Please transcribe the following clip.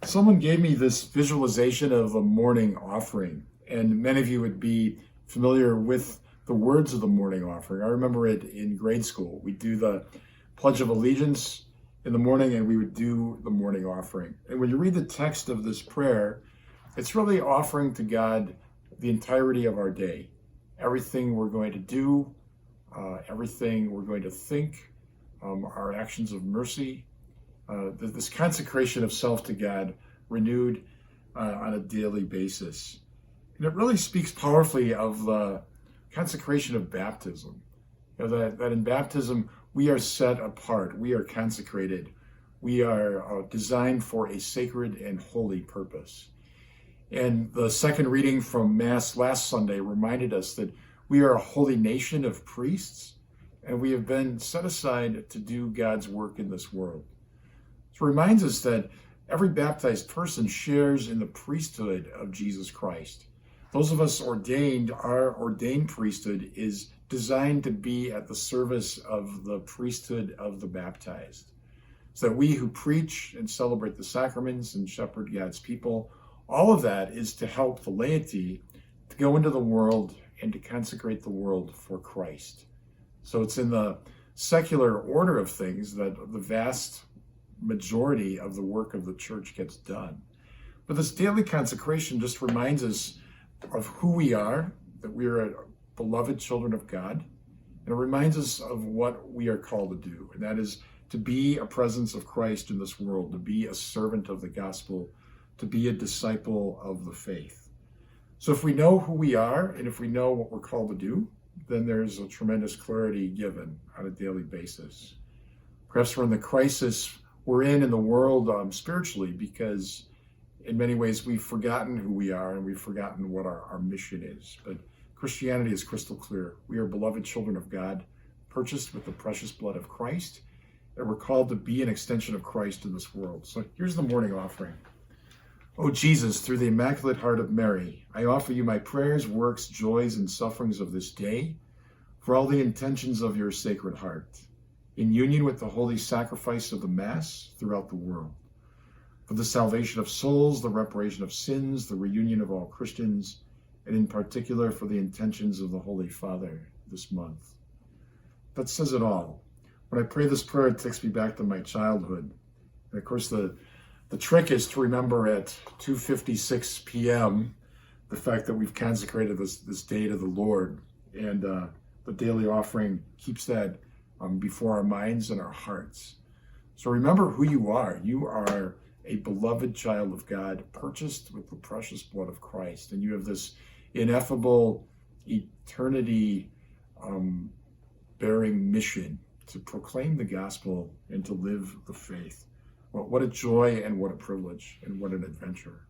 Someone gave me this visualization of a morning offering, and many of you would be familiar with the words of the morning offering. I remember it in grade school. We'd do the Pledge of Allegiance in the morning, and we would do the morning offering. And when you read the text of this prayer, it's really offering to God the entirety of our day, everything we're going to do, everything we're going to think, our actions of mercy, this consecration of self to God renewed on a daily basis. And it really speaks powerfully of the consecration of baptism. That in baptism, we are set apart, we are consecrated, we are designed for a sacred and holy purpose. And the second reading from Mass last Sunday reminded us that we are a holy nation of priests, and we have been set aside to do God's work in this world. So it reminds us that every baptized person shares in the priesthood of Jesus Christ. Those of us ordained, our ordained priesthood is designed to be at the service of the priesthood of the baptized. So that we who preach and celebrate the sacraments and shepherd God's people, all of that is to help the laity to go into the world and to consecrate the world for Christ. So it's in the secular order of things that the vast majority of the work of the church gets done. But this daily consecration just reminds us of who we are, that we are beloved children of God, and it reminds us of what we are called to do, and that is to be a presence of Christ in this world, to be a servant of the gospel, to be a disciple of the faith. So if we know who we are, and if we know what we're called to do, then there's a tremendous clarity given on a daily basis. Perhaps we're in the crisis we're in the world spiritually, because in many ways we've forgotten who we are and we've forgotten what our mission is. But Christianity is crystal clear. We are beloved children of God, purchased with the precious blood of Christ, and we're called to be an extension of Christ in this world. So here's the morning offering. O Jesus, through the Immaculate Heart of Mary, I offer you my prayers, works, joys, and sufferings of this day for all the intentions of your Sacred Heart, in union with the holy sacrifice of the Mass throughout the world, for the salvation of souls, the reparation of sins, the reunion of all Christians, and in particular for the intentions of the Holy Father this month. That says it all. When I pray this prayer, it takes me back to my childhood. And of course, the trick is to remember at 2:56 p.m. the fact that we've consecrated this day to the Lord, and the daily offering keeps that before our minds and our hearts. So remember who you are. You are a beloved child of God, purchased with the precious blood of Christ, and you have this ineffable, eternity bearing mission to proclaim the gospel and to live the faith. Well, what a joy and what a privilege and what an adventure.